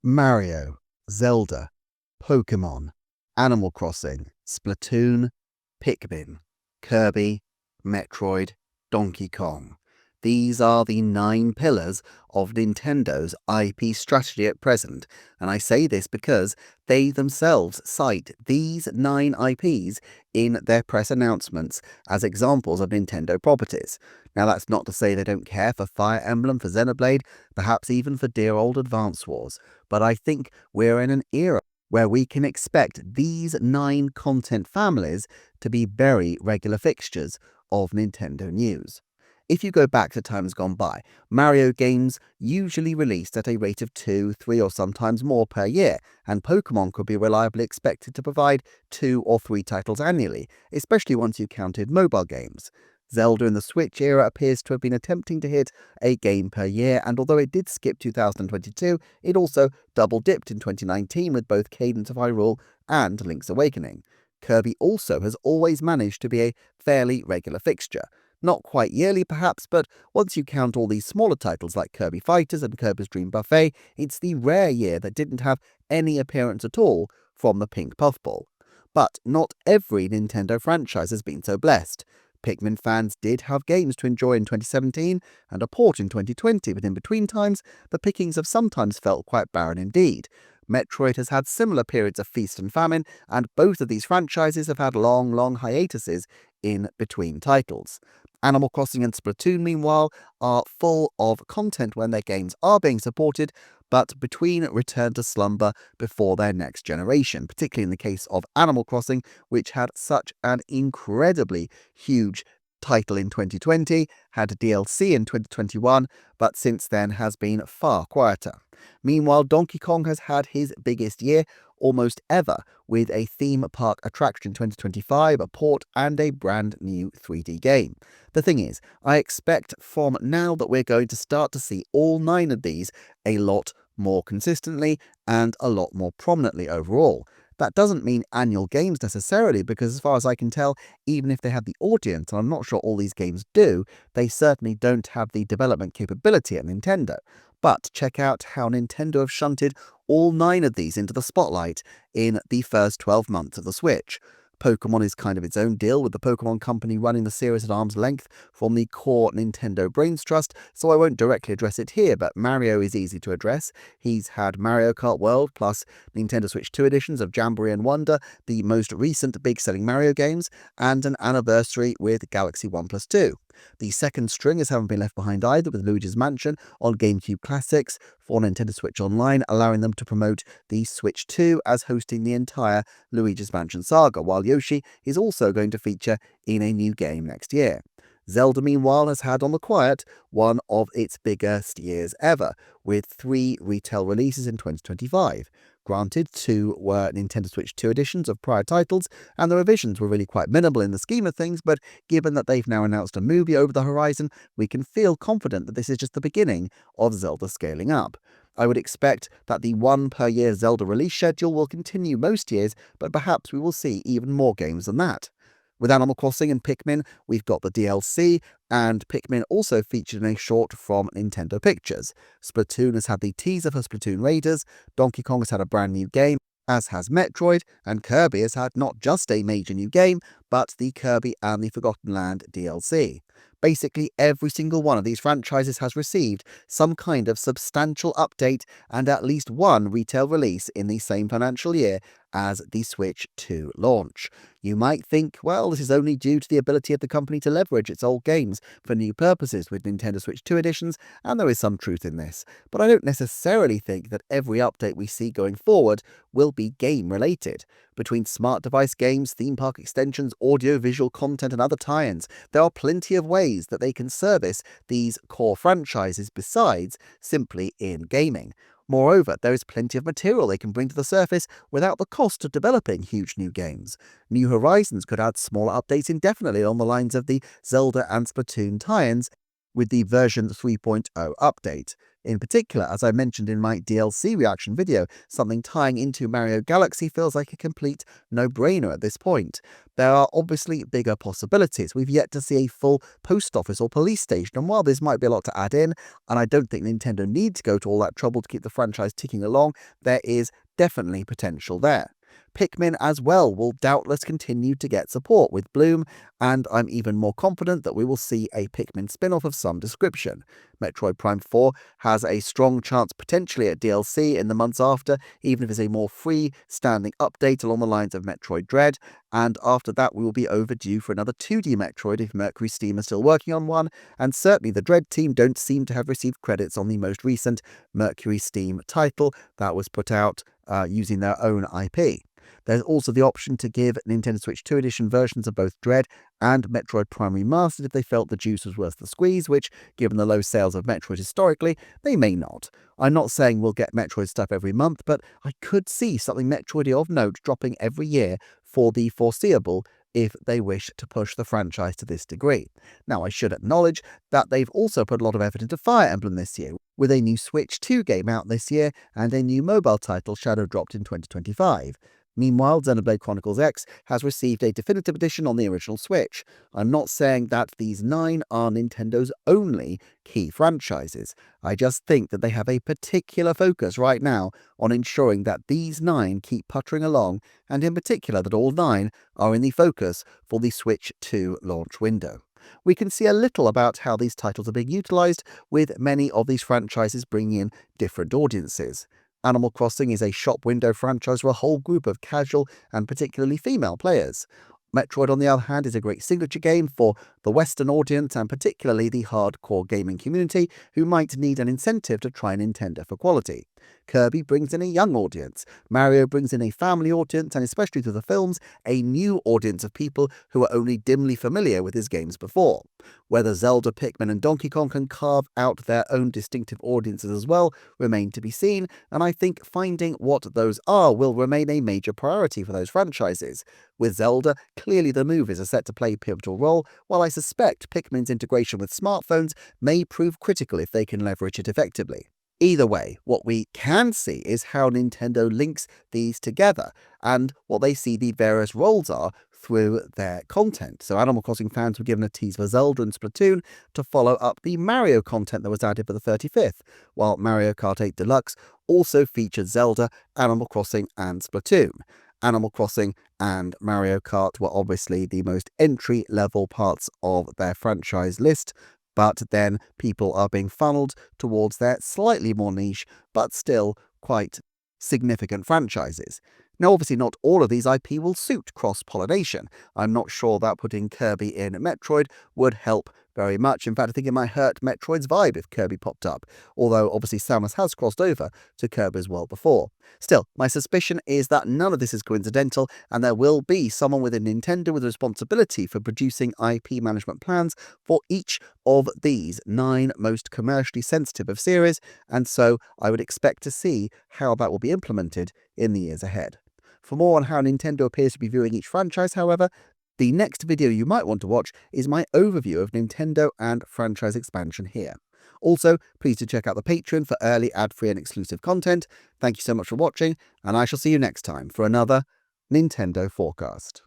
Mario, Zelda, Pokemon, Animal Crossing, Splatoon, Pikmin, Kirby, Metroid, Donkey Kong. These are the 9 pillars of Nintendo's IP strategy at present, and I say this because they themselves cite these 9 IPs in their press announcements as examples of Nintendo properties. Now, that's not to say they don't care for Fire Emblem, for Xenoblade, perhaps even for dear old Advance Wars, but I think we're in an era where we can expect these 9 content families to be very regular fixtures of Nintendo news. If you go back to times gone by, Mario games usually released at a rate of 2, 3 or sometimes more per year, and Pokemon could be reliably expected to provide 2 or 3 titles annually, especially once you counted mobile games. Zelda in the Switch era appears to have been attempting to hit a game per year, and although it did skip 2022, it also double-dipped in 2019 with both Cadence of Hyrule and Link's Awakening. Kirby also has always managed to be a fairly regular fixture. Not quite yearly perhaps, but once you count all these smaller titles like Kirby Fighters and Kirby's Dream Buffet, it's the rare year that didn't have any appearance at all from the Pink Puffball. But not every Nintendo franchise has been so blessed. Pikmin fans did have games to enjoy in 2017 and a port in 2020, but in between times, the pickings have sometimes felt quite barren indeed. Metroid has had similar periods of feast and famine, and both of these franchises have had long hiatuses in between titles. Animal Crossing and Splatoon, meanwhile, are full of content when their games are being supported, but between return to slumber before their next generation, particularly in the case of Animal Crossing, which had such an incredibly huge title in 2020, had DLC in 2021, but since then has been far quieter. Meanwhile, Donkey Kong has had his biggest year almost ever, with a theme park attraction 2025, a port, and a brand new 3D game. The thing is, I expect from now that we're going to start to see all 9 of these a lot more consistently and a lot more prominently overall. That doesn't mean annual games necessarily, because as far as I can tell, even if they had the audience, and I'm not sure all these games do, they certainly don't have the development capability at Nintendo. But check out how Nintendo have shunted all 9 of these into the spotlight in the first 12 months of the Switch. Pokemon is kind of its own deal, with the Pokemon Company running the series at arm's length from the core Nintendo brains trust, so I won't directly address it here, but Mario is easy to address. He's had Mario Kart World, plus Nintendo Switch 2 editions of Jamboree and Wonder, the most recent big-selling Mario games, and an anniversary with Galaxy 1+2. The second stringers haven't been left behind either, with Luigi's Mansion on GameCube Classics for Nintendo Switch Online, allowing them to promote the Switch 2 as hosting the entire Luigi's Mansion saga, while Yoshi is also going to feature in a new game next year. Zelda, meanwhile, has had on the quiet one of its biggest years ever, with 3 retail releases in 2025. Granted, 2 were Nintendo Switch 2 editions of prior titles, and the revisions were really quite minimal in the scheme of things, but given that they've now announced a movie over the horizon, we can feel confident that this is just the beginning of Zelda scaling up. I would expect that the 1 per year Zelda release schedule will continue most years, but perhaps we will see even more games than that. With Animal Crossing and Pikmin, we've got the DLC, and Pikmin also featured in a short from Nintendo Pictures. Splatoon has had the teaser for Splatoon Raiders, Donkey Kong has had a brand new game, as has Metroid, and Kirby has had not just a major new game, but the Kirby and the Forgotten Land DLC. Basically, every single one of these franchises has received some kind of substantial update and at least one retail release in the same financial year as the Switch 2 launch. You might think, well, this is only due to the ability of the company to leverage its old games for new purposes with Nintendo Switch 2 editions, and there is some truth in this. But I don't necessarily think that every update we see going forward will be game-related. Between smart device games, theme park extensions, audio-visual content, and other tie-ins, there are plenty of ways that they can service these core franchises besides simply in gaming. Moreover, there is plenty of material they can bring to the surface without the cost of developing huge new games. New Horizons could add smaller updates indefinitely along the lines of the Zelda and Splatoon tie-ins, with the version 3.0 update. In particular, as I mentioned in my DLC reaction video, something tying into Mario Galaxy feels like a complete no-brainer at this point. There are obviously bigger possibilities. We've yet to see a full post office or police station, and while this might be a lot to add in, and I don't think Nintendo needs to go to all that trouble to keep the franchise ticking along, there is definitely potential there. Pikmin as well will doubtless continue to get support with Bloom, and I'm even more confident that we will see a Pikmin spin-off of some description. Metroid Prime 4 has a strong chance potentially at DLC in the months after, even if it's a more free-standing update along the lines of Metroid Dread, and after that we will be overdue for another 2D Metroid if Mercury Steam are still working on one, and certainly the Dread team don't seem to have received credits on the most recent Mercury Steam title that was put out using their own IP. There's also the option to give Nintendo Switch 2 Edition versions of both Dread and Metroid Prime Remastered if they felt the juice was worth the squeeze, which, given the low sales of Metroid historically, they may not. I'm not saying we'll get Metroid stuff every month, but I could see something Metroidy of note dropping every year for the foreseeable if they wish to push the franchise to this degree. Now, I should acknowledge that they've also put a lot of effort into Fire Emblem this year, with a new Switch 2 game out this year and a new mobile title shadow dropped in 2025. Meanwhile, Xenoblade Chronicles X has received a definitive edition on the original Switch. I'm not saying that these 9 are Nintendo's only key franchises. I just think that they have a particular focus right now on ensuring that these 9 keep puttering along, and in particular that all 9 are in the focus for the Switch 2 launch window. We can see a little about how these titles are being utilized, with many of these franchises bringing in different audiences. Animal Crossing is a shop window franchise for a whole group of casual and particularly female players. Metroid, on the other hand, is a great signature game for the Western audience and particularly the hardcore gaming community who might need an incentive to try Nintendo for quality. Kirby brings in a young audience, Mario brings in a family audience, and especially through the films, a new audience of people who are only dimly familiar with his games before. Whether Zelda, Pikmin and Donkey Kong can carve out their own distinctive audiences as well remain to be seen, and I think finding what those are will remain a major priority for those franchises. With Zelda, clearly the movies are set to play a pivotal role, while I suspect Pikmin's integration with smartphones may prove critical if they can leverage it effectively. Either way, what we can see is how Nintendo links these together and what they see the various roles are through their content. So Animal Crossing fans were given a tease for Zelda and Splatoon to follow up the Mario content that was added for the 35th, while Mario Kart 8 Deluxe also featured Zelda, Animal Crossing and Splatoon. Animal Crossing and Mario Kart were obviously the most entry-level parts of their franchise list, but then people are being funneled towards their slightly more niche, but still quite significant franchises. Now, obviously not all of these IP will suit cross-pollination. I'm not sure that putting Kirby in Metroid would help very much. In fact, I think it might hurt Metroid's vibe if Kirby popped up, although obviously Samus has crossed over to Kirby's world before. Still, my suspicion is that none of this is coincidental, and there will be someone within Nintendo with responsibility for producing IP management plans for each of these 9 most commercially sensitive of series, and so I would expect to see how that will be implemented in the years ahead. For more on how Nintendo appears to be viewing each franchise, however, the next video you might want to watch is my overview of Nintendo and franchise expansion here. Also, please do check out the Patreon for early, ad-free and exclusive content. Thank you so much for watching, and I shall see you next time for another Nintendo Forecast.